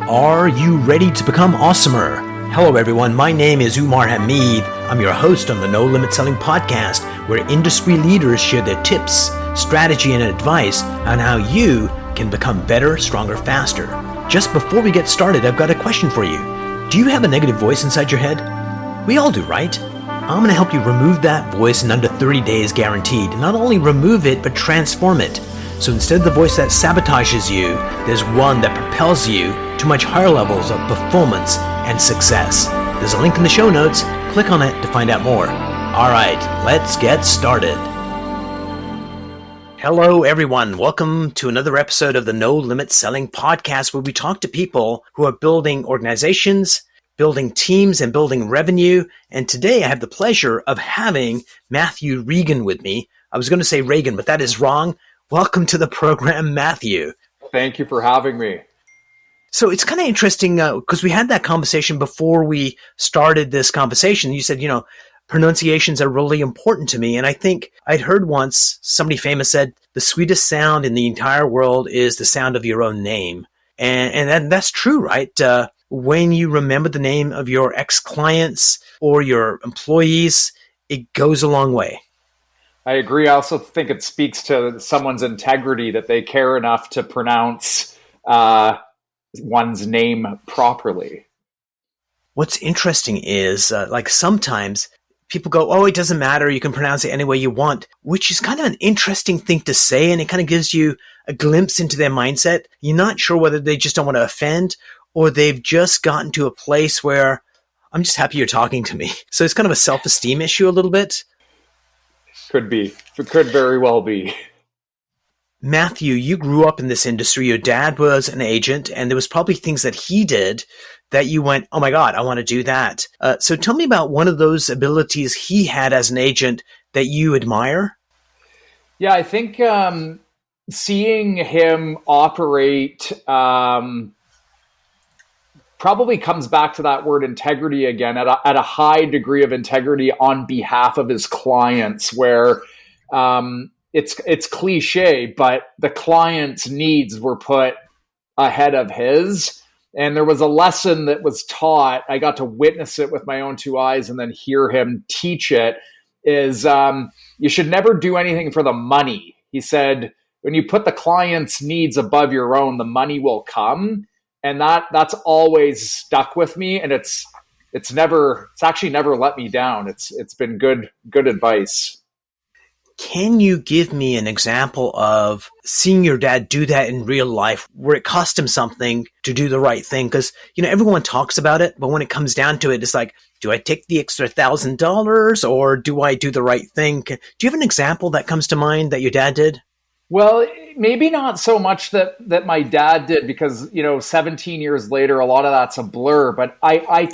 Are you ready to become awesomer? Hello everyone, my name is Umar Hamid. I'm your host on the No Limit Selling podcast, where industry leaders share their tips, strategy, and advice on how you can become better, stronger, faster. Just before we get started, I've got a question for you. Do you have a negative voice inside your head? We all do, right? I'm going to help you remove that voice in under 30 days guaranteed. Not only remove it, but transform it. So instead of the voice that sabotages you, there's one that propels you to much higher levels of performance and success. There's a link in the show notes. Click on it to find out more. All right, let's get started. Hello, everyone. Welcome to another episode of the No Limit Selling podcast, where we talk to people who are building organizations, building teams, and building revenue. And today I have the pleasure of having Matthew Regan with me. I was going to say Regan, but that is wrong. Welcome to the program, Matthew. Thank you for having me. So it's kind of interesting because we had that conversation before we started this conversation. You said, pronunciations are really important to me. And I think I'd heard once somebody famous said, the sweetest sound in the entire world is the sound of your own name. And that's true, right? When you remember the name of your ex-clients or your employees, it goes a long way. I agree. I also think it speaks to someone's integrity that they care enough to pronounce one's name properly. What's interesting is sometimes people go, oh, it doesn't matter. You can pronounce it any way you want, which is kind of an interesting thing to say. And it kind of gives you a glimpse into their mindset. You're not sure whether they just don't want to offend or they've just gotten to a place where I'm just happy you're talking to me. So it's kind of a self-esteem issue a little bit. Could be. It could very well be. Matthew, you grew up in this industry. Your dad was an agent, and there was probably things that he did that you went, oh my God, I want to do that. So tell me about one of those abilities he had as an agent that you admire. Yeah, I think seeing him operate probably comes back to that word integrity again, at a high degree of integrity on behalf of his clients, where it's cliche, but the client's needs were put ahead of his. And there was a lesson that was taught. I got to witness it with my own two eyes and then hear him teach it, is you should never do anything for the money. He said, when you put the client's needs above your own, the money will come. And that's always stuck with me, and it's actually never let me down. It's been good advice. Can you give me an example of seeing your dad do that in real life, where it cost him something to do the right thing? Because everyone talks about it, but when it comes down to it, it's like, do I take the extra $1,000 or do I do the right thing? Do you have an example that comes to mind that your dad did? Well, maybe not so much that my dad did, because 17 years later, a lot of that's a blur. But I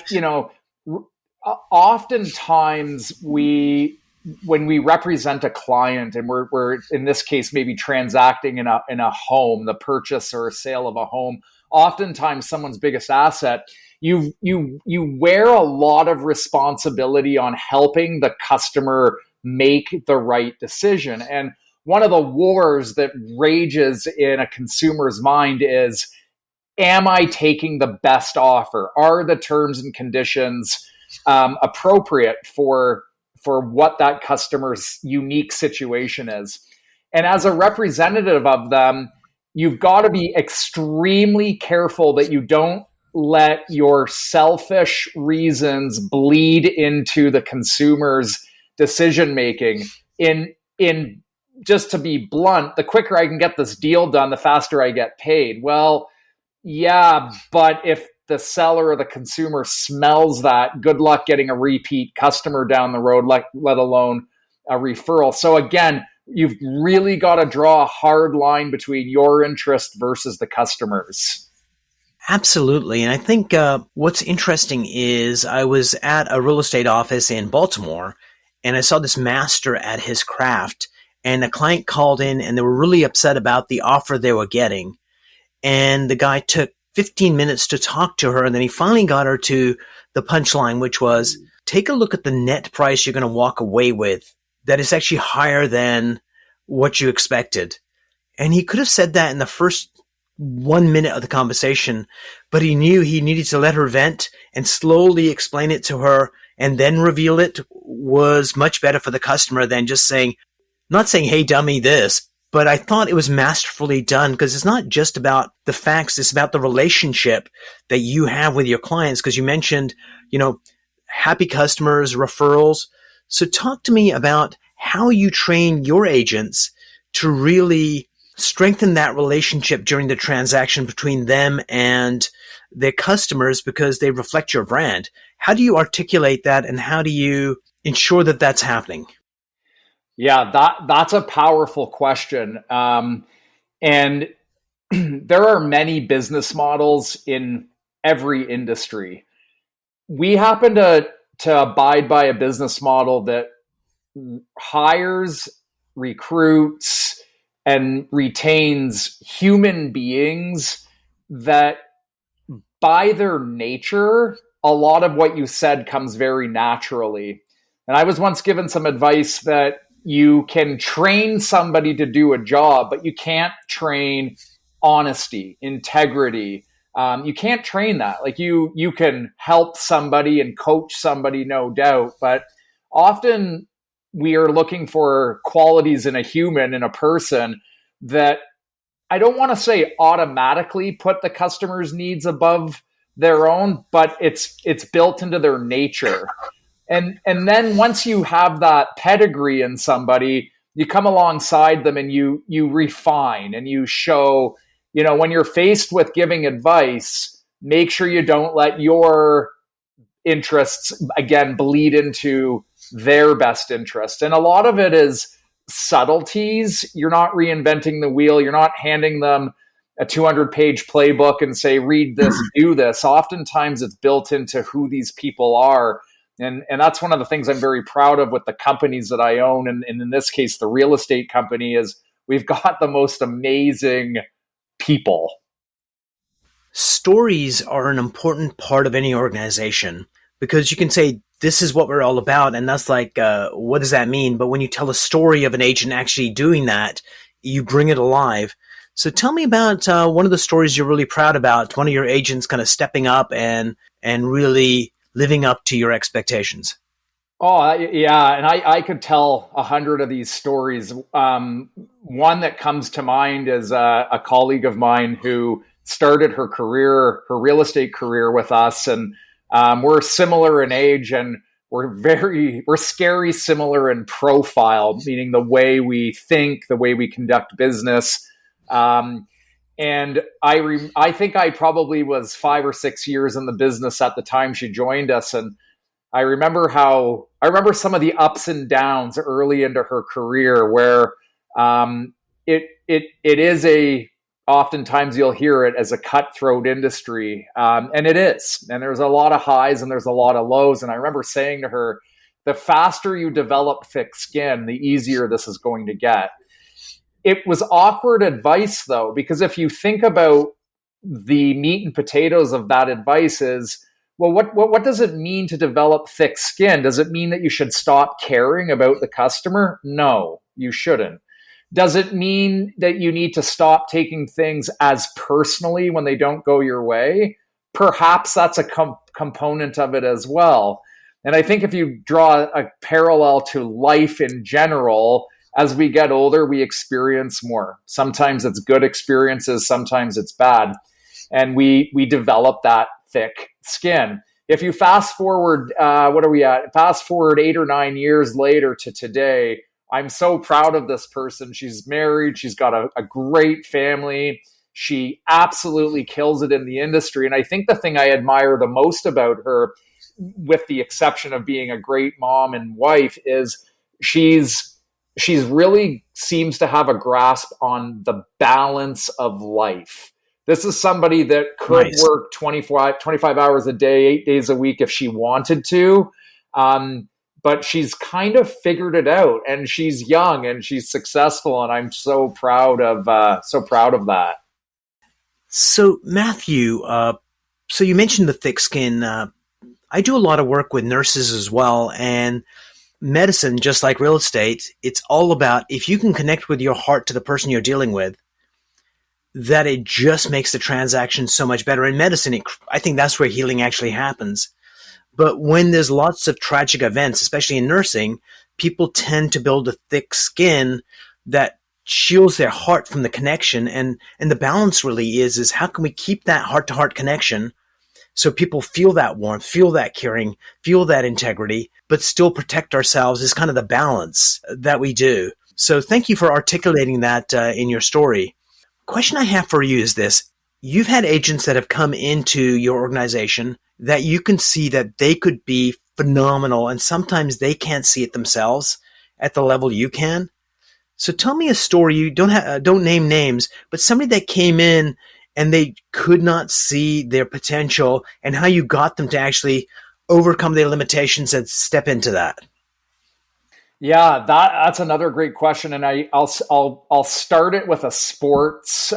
oftentimes when we represent a client and we're in this case maybe transacting in a home, the purchase or sale of a home, oftentimes someone's biggest asset, you wear a lot of responsibility on helping the customer make the right decision. And one of the wars that rages in a consumer's mind is, am I taking the best offer? Are the terms and conditions appropriate for what that customer's unique situation is? And as a representative of them, you've got to be extremely careful that you don't let your selfish reasons bleed into the consumer's decision-making. In just to be blunt, the quicker I can get this deal done, the faster I get paid. Well, yeah, but if the seller or the consumer smells that, good luck getting a repeat customer down the road, let alone a referral. So again, you've really got to draw a hard line between your interest versus the customer's. Absolutely. And I think what's interesting is I was at a real estate office in Baltimore, and I saw this master at his craft. And a client called in and they were really upset about the offer they were getting. And the guy took 15 minutes to talk to her. And then he finally got her to the punchline, which was, take a look at the net price you're going to walk away with that is actually higher than what you expected. And he could have said that in the first 1 minute of the conversation, but he knew he needed to let her vent and slowly explain it to her and then reveal it was much better for the customer than just saying, not saying, hey, dummy, this, but I thought it was masterfully done because it's not just about the facts. It's about the relationship that you have with your clients. Because you mentioned, happy customers, referrals. So talk to me about how you train your agents to really strengthen that relationship during the transaction between them and their customers because they reflect your brand. How do you articulate that and how do you ensure that that's happening? Yeah, that's a powerful question. And there are many business models in every industry. We happen to abide by a business model that hires, recruits, and retains human beings that by their nature, a lot of what you said comes very naturally. And I was once given some advice that you can train somebody to do a job, but you can't train honesty, integrity. You can't train that. Like you can help somebody and coach somebody, no doubt, but often we are looking for qualities in a human, in a person that I don't want to say automatically put the customer's needs above their own, but it's built into their nature. And then once you have that pedigree in somebody, you come alongside them and you refine and you show, when you're faced with giving advice, make sure you don't let your interests, again, bleed into their best interest. And a lot of it is subtleties. You're not reinventing the wheel. You're not handing them a 200-page playbook and say, read this, do this. Oftentimes it's built into who these people are. And that's one of the things I'm very proud of with the companies that I own. And in this case, the real estate company is we've got the most amazing people. Stories are an important part of any organization because you can say, this is what we're all about. And that's like, what does that mean? But when you tell a story of an agent actually doing that, you bring it alive. So tell me about one of the stories you're really proud about, one of your agents kind of stepping up and really living up to your expectations. Oh, yeah. And I could tell 100 of these stories. One that comes to mind is a colleague of mine who started her real estate career with us. And we're similar in age and we're scary similar in profile, meaning the way we think, the way we conduct business. And I think I probably was 5 or 6 years in the business at the time she joined us. And I remember some of the ups and downs early into her career where it is oftentimes you'll hear it as a cutthroat industry. And it is. And there's a lot of highs and there's a lot of lows. And I remember saying to her, the faster you develop thick skin, the easier this is going to get. It was awkward advice, though, because if you think about the meat and potatoes of that advice is, well, what does it mean to develop thick skin? Does it mean that you should stop caring about the customer? No, you shouldn't. Does it mean that you need to stop taking things as personally when they don't go your way? Perhaps that's a component of it as well. And I think if you draw a parallel to life in general, as we get older, we experience more. Sometimes it's good experiences, sometimes it's bad. And we develop that thick skin. If you fast forward, what are we at? Fast forward 8 or 9 years later to today, I'm so proud of this person. She's married. She's got a great family. She absolutely kills it in the industry. And I think the thing I admire the most about her, with the exception of being a great mom and wife, is she's really seems to have a grasp on the balance of life. This is somebody that could work 25 hours a day, 8 days a week if she wanted to. But she's kind of figured it out, and she's young and she's successful. And I'm so proud of that. So Matthew, so you mentioned the thick skin. I do a lot of work with nurses as well, and medicine, just like real estate, it's all about if you can connect with your heart to the person you're dealing with, that it just makes the transaction so much better. In medicine, I think that's where healing actually happens. But when there's lots of tragic events, especially in nursing, people tend to build a thick skin that shields their heart from the connection. And the balance really is how can we keep that heart-to-heart connection so people feel that warmth, feel that caring, feel that integrity, but still protect ourselves is kind of the balance that we do. So thank you for articulating that in your story. Question I have for you is this. You've had agents that have come into your organization that you can see that they could be phenomenal, and sometimes they can't see it themselves at the level you can. So tell me a story. You don't name names, but somebody that came in and they could not see their potential, and how you got them to actually overcome their limitations and step into that. Yeah, that's another great question, and I'll start it with a sports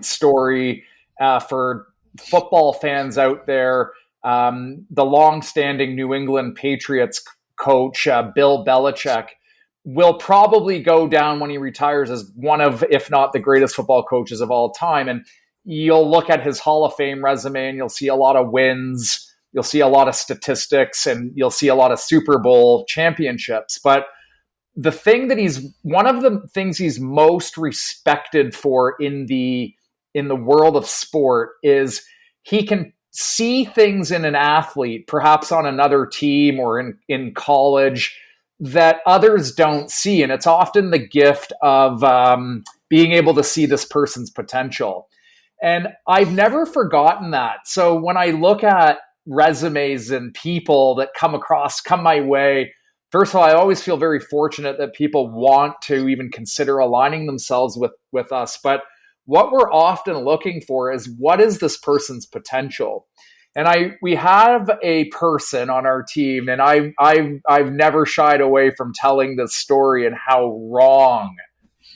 story for football fans out there. The long-standing New England Patriots coach Bill Belichick will probably go down when he retires as one of, if not the greatest football coaches of all time. And you'll look at his Hall of Fame resume, and you'll see a lot of wins, you'll see a lot of statistics, and you'll see a lot of Super Bowl championships. But one of the things he's most respected for in the world of sport is he can see things in an athlete, perhaps on another team or in college, that others don't see. And it's often the gift of being able to see this person's potential. And I've never forgotten that. So when I look at resumes and people that come my way, first of all, I always feel very fortunate that people want to even consider aligning themselves with us. But what we're often looking for is, what is this person's potential? And we have a person on our team, and I've never shied away from telling this story and how wrong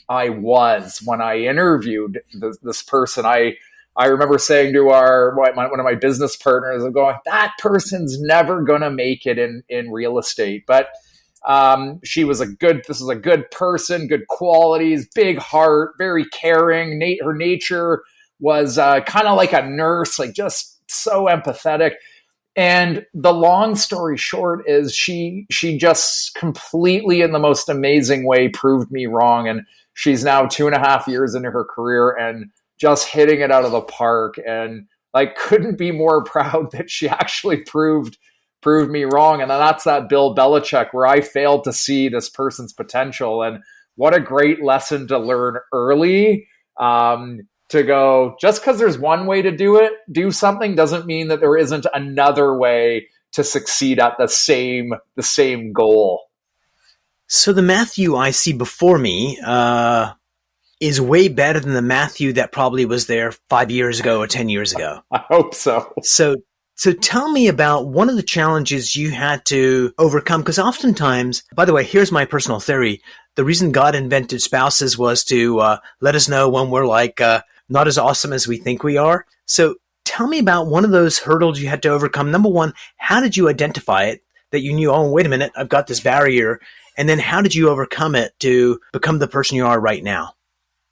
I was when I interviewed this person. I remember saying to one of my business partners, I'm going, that person's never going to make it in real estate. But this is a good person, good qualities, big heart, very caring. Her nature was kind of like a nurse, like just so empathetic. And the long story short is she just completely, in the most amazing way, proved me wrong. And she's now 2.5 years into her career and just hitting it out of the park. And I couldn't be more proud that she actually proved me wrong. And then that's that Bill Belichick, where I failed to see this person's potential. And what a great lesson to learn early, to go, just because there's one way to do something doesn't mean that there isn't another way to succeed at the same goal. So the Matthew I see before me is way better than the Matthew that probably was there 5 years ago or 10 years ago. I hope so. So tell me about one of the challenges you had to overcome, because oftentimes, by the way, here's my personal theory. The reason God invented spouses was to let us know when we're not as awesome as we think we are. So tell me about one of those hurdles you had to overcome. Number one, how did you identify it, that you knew, oh, wait a minute, I've got this barrier? And then how did you overcome it to become the person you are right now?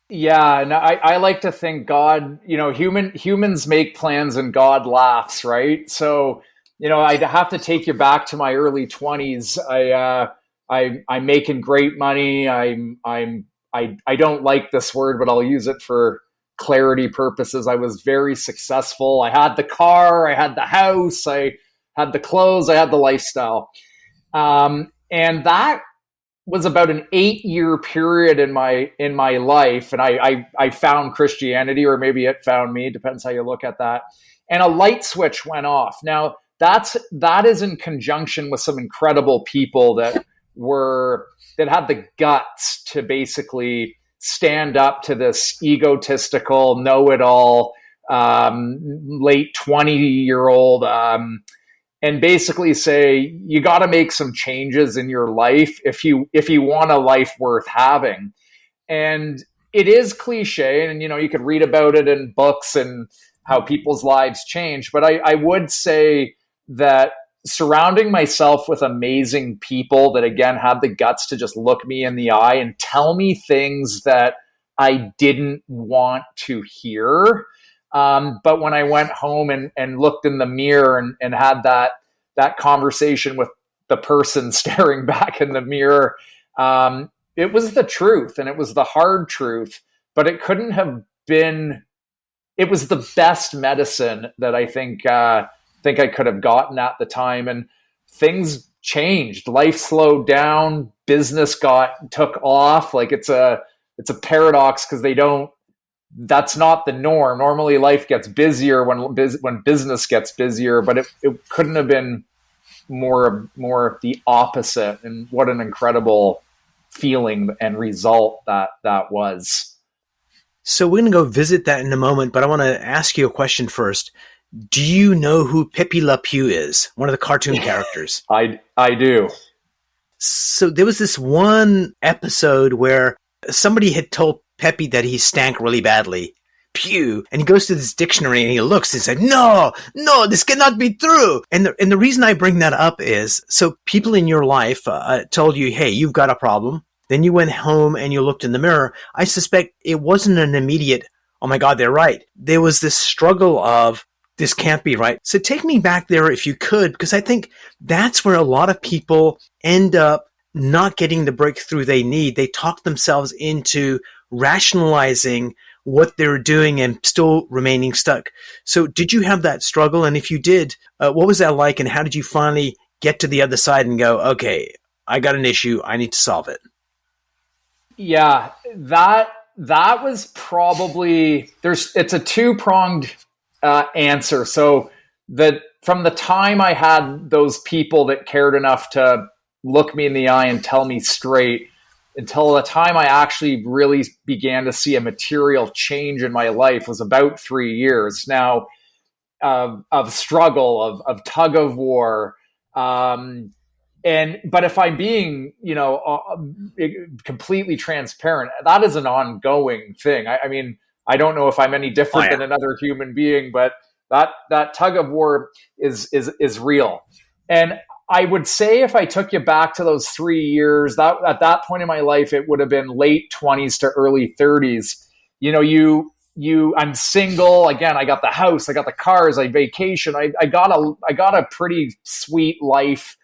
Yeah, and I like to think God, humans make plans and God laughs, right? So, I'd have to take you back to my early 20s. I'm making great money. I don't like this word, but I'll use it for clarity purposes. I was very successful. I had the car, I had the house, I had the clothes, I had the lifestyle. And that was about an 8-year period in my life. And I found Christianity, or maybe it found me, depends how you look at that. And a light switch went off. Now that is in conjunction with some incredible people that had the guts to basically stand up to this egotistical, know-it-all, late 20-year-old, and basically say, you got to make some changes in your life if you want a life worth having. And it is cliche, and you could read about it in books and how people's lives change. But I would say that surrounding myself with amazing people that, again, have the guts to just look me in the eye and tell me things that I didn't want to hear. But when I went home and looked in the mirror and had that conversation with the person staring back in the mirror, it was the truth, and it was the hard truth, but it couldn't have been. It was the best medicine that I think I could have gotten at the time. And things changed. Life slowed down. Business took off. Like it's a paradox because that's not the norm. Normally life gets busier when business gets busier, but it couldn't have been more the opposite. And what an incredible feeling and result that was. So we're going to go visit that in a moment, but I want to ask you a question first. Do you know who Pepe Le Pew is? One of the cartoon characters. I do. So there was this one episode where somebody had told Pepe that he stank really badly. Pew. And he goes to this dictionary and he looks and said, no, this cannot be true. And the reason I bring that up is, so people in your life told you, hey, you've got a problem. Then you went home and you looked in the mirror. I suspect it wasn't an immediate, oh my God, they're right. There was this struggle of, this can't be right. So take me back there if you could, because I think that's where a lot of people end up not getting the breakthrough they need. They talk themselves into rationalizing what they're doing and still remaining stuck. So did you have that struggle? And if you did, what was that like? And how did you finally get to the other side and go, okay, I got an issue. I need to solve it. Yeah, that was probably it's a two-pronged answer. So from the time I had those people that cared enough to look me in the eye and tell me straight, until the time I actually really began to see a material change in my life was about 3 years now of struggle, of tug of war. But if I'm being, completely transparent, that is an ongoing thing. I mean, I don't know if I'm any different than another human being, but that tug of war is real. And I would say if I took you back to those 3 years, that at that point in my life, it would have been late 20s to early 30s. I'm single. Again, I got the house, I got the cars, I vacation. I got a pretty sweet life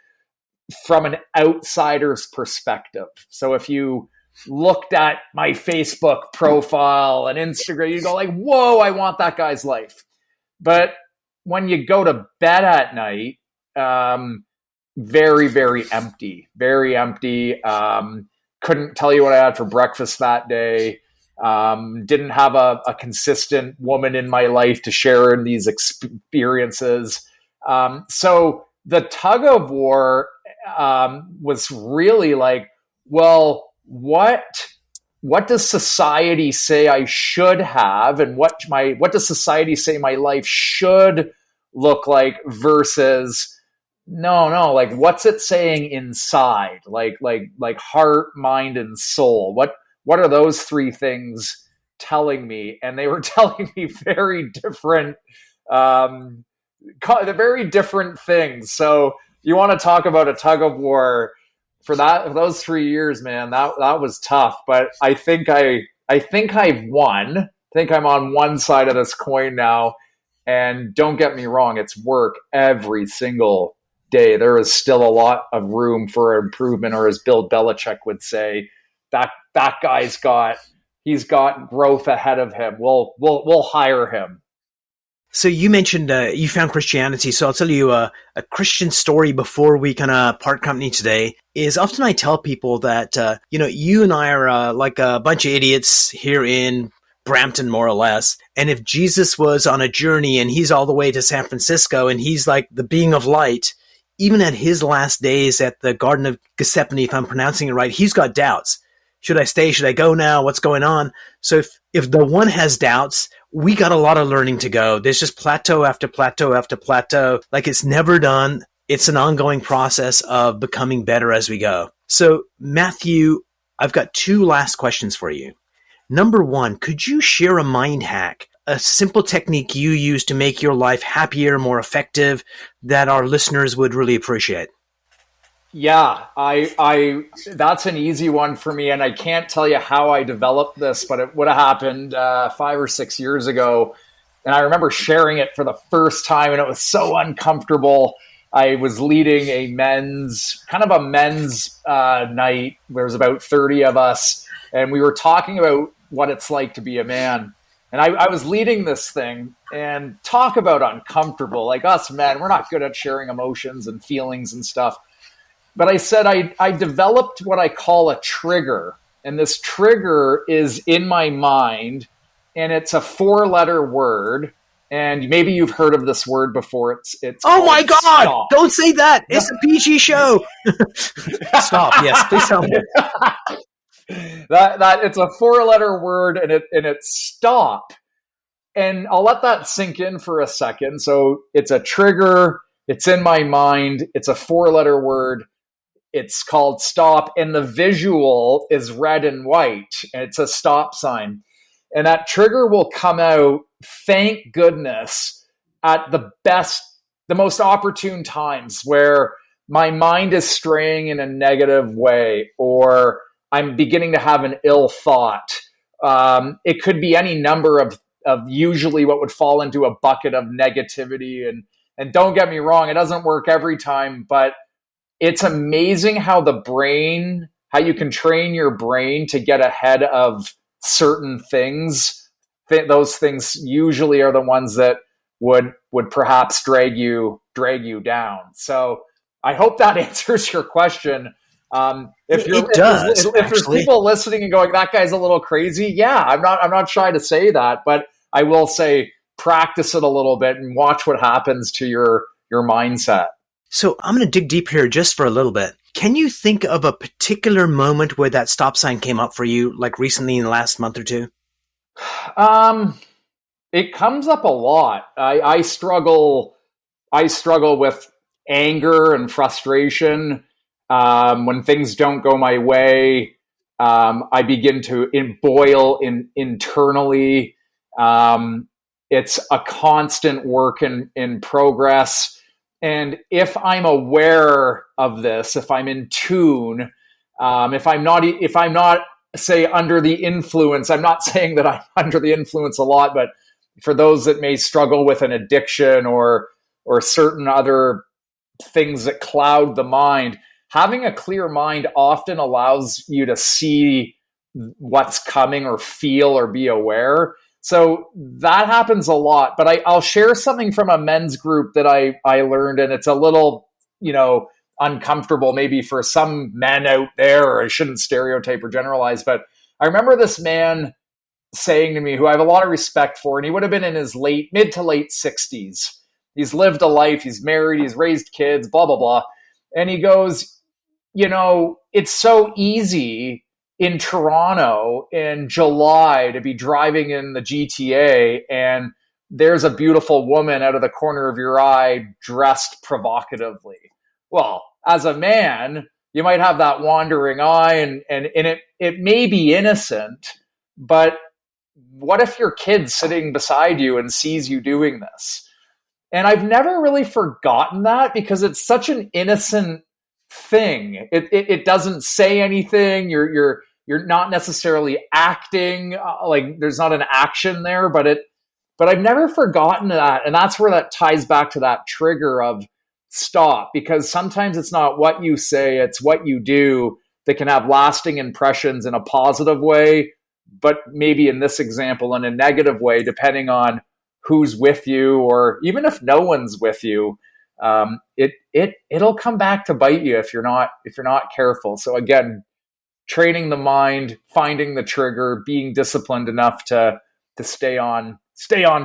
from an outsider's perspective. So if you looked at my Facebook profile and Instagram, you go like, whoa, I want that guy's life. But when you go to bed at night, very, very empty, couldn't tell you what I had for breakfast that day. Didn't have a consistent woman in my life to share in these experiences. So the tug of war was really like, well, what does society say I should have, and what does society say my life should look like versus no, like what's it saying inside, like heart, mind, and soul? What are those three things telling me? And they were telling me very different things. So you want to talk about a tug of war for those 3 years, man, that was tough, but I think I've won. I think I'm on one side of this coin now, and don't get me wrong, it's work every single day. There is still a lot of room for improvement, or as Bill Belichick would say, that guy's got growth ahead of him. We'll hire him. So you mentioned you found Christianity. So I'll tell you a Christian story before we kind of part company today. Is often I tell people that you and I are like a bunch of idiots here in Brampton, more or less. And if Jesus was on a journey and he's all the way to San Francisco and he's like the being of light, even at his last days at the Garden of Gethsemane, if I'm pronouncing it right, he's got doubts. Should I stay? Should I go now? What's going on? So if the one has doubts, we got a lot of learning to go. There's just plateau after plateau after plateau. Like it's never done. It's an ongoing process of becoming better as we go. So Matthew, I've got two last questions for you. Number one, could you share a mind hack, a simple technique you use to make your life happier, more effective, that our listeners would really appreciate? Yeah, I that's an easy one for me, and I can't tell you how I developed this, but it would have happened 5 or 6 years ago, and I remember sharing it for the first time, and it was so uncomfortable. I was leading a men's night. There was about 30 of us, and we were talking about what it's like to be a man. And I was leading this thing, and talk about uncomfortable. Like us men, we're not good at sharing emotions and feelings and stuff. But I said I developed what I call a trigger. And this trigger is in my mind, and it's a 4-letter word. And maybe you've heard of this word before. It's Oh called my God! stop. Don't say that. It's a PG show. Stop. Yes, please tell me. That it's a 4-letter word, and it's stop. And I'll let that sink in for a second. So it's a trigger. It's in my mind. It's a 4-letter word. It's called stop, and the visual is red and white, and it's a stop sign. And that trigger will come out, thank goodness, at the most opportune times where my mind is straying in a negative way, or I'm beginning to have an ill thought. It could be any number of usually what would fall into a bucket of negativity. And don't get me wrong, it doesn't work every time, but it's amazing how how you can train your brain to get ahead of certain things. Those things usually are the ones that would perhaps drag you down. So I hope that answers your question. It does. If there's people listening and going, that guy's a little crazy, yeah, I'm not shy to say that, but I will say practice it a little bit and watch what happens to your mindset. So I'm going to dig deep here just for a little bit. Can you think of a particular moment where that stop sign came up for you, like recently in the last month or two? It comes up a lot. I struggle with anger and frustration. When things don't go my way, I begin to boil internally. It's a constant work in progress. And if I'm aware of this, if I'm in tune, if I'm not, say, under the influence, I'm not saying that I'm under the influence a lot, but for those that may struggle with an addiction or certain other things that cloud the mind, having a clear mind often allows you to see what's coming or feel or be aware. So that happens a lot, but I'll share something from a men's group that I learned, and it's a little, uncomfortable maybe for some men out there, or I shouldn't stereotype or generalize, but I remember this man saying to me, who I have a lot of respect for, and he would have been in his mid to late 60s. He's lived a life, he's married, he's raised kids, blah, blah, blah. And he goes, it's so easy in Toronto in July to be driving in the GTA, and there's a beautiful woman out of the corner of your eye dressed provocatively. Well, as a man, you might have that wandering eye, and it may be innocent, but what if your kid's sitting beside you and sees you doing this? And I've never really forgotten that, because it's such an innocent thing. It doesn't say anything. You're not necessarily acting, like there's not an action there, but I've never forgotten that. And that's where that ties back to that trigger of stop, because sometimes it's not what you say, it's what you do that can have lasting impressions in a positive way, but maybe in this example in a negative way, depending on who's with you, or even if no one's with you. It'll come back to bite you if you're not careful. So again, training the mind, finding the trigger, being disciplined enough to stay on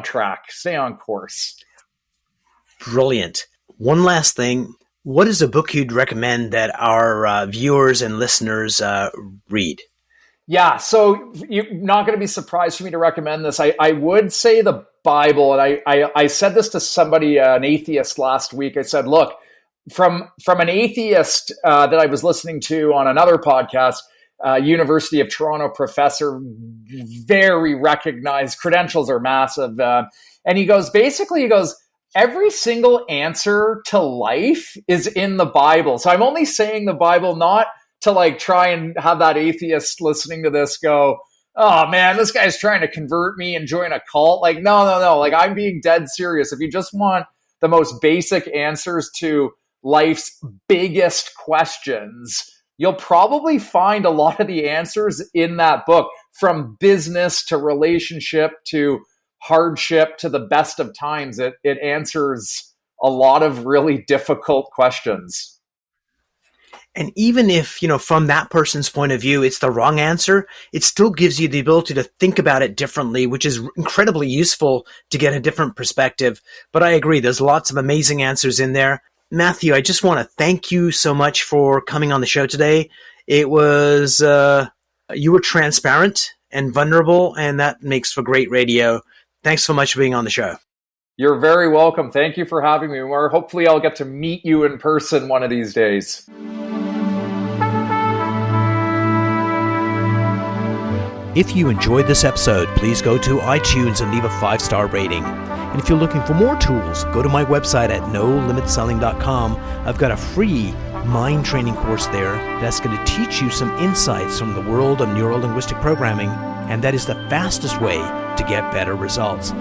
track, stay on course. Brilliant. One last thing. What is a book you'd recommend that our viewers and listeners read? Yeah, so you're not going to be surprised for me to recommend this. I would say the Bible, and I said this to somebody, an atheist, last week. I said, look, from an atheist that I was listening to on another podcast, University of Toronto professor, very recognized, credentials are massive. And he goes, every single answer to life is in the Bible. So I'm only saying the Bible not to like try and have that atheist listening to this go, oh man, this guy's trying to convert me and join a cult. Like, no. Like, I'm being dead serious. If you just want the most basic answers to life's biggest questions, you'll probably find a lot of the answers in that book, from business to relationship to hardship to the best of times. It answers a lot of really difficult questions. And even if, from that person's point of view, it's the wrong answer, it still gives you the ability to think about it differently, which is incredibly useful to get a different perspective. But I agree, there's lots of amazing answers in there. Matthew, I just want to thank you so much for coming on the show today. It was, you were transparent and vulnerable, and that makes for great radio. Thanks so much for being on the show. You're very welcome. Thank you for having me. Or hopefully I'll get to meet you in person one of these days. If you enjoyed this episode, please go to iTunes and leave a 5-star rating. And if you're looking for more tools, go to my website at nolimitselling.com. I've got a free mind training course there that's going to teach you some insights from the world of neuro-linguistic programming, and that is the fastest way to get better results.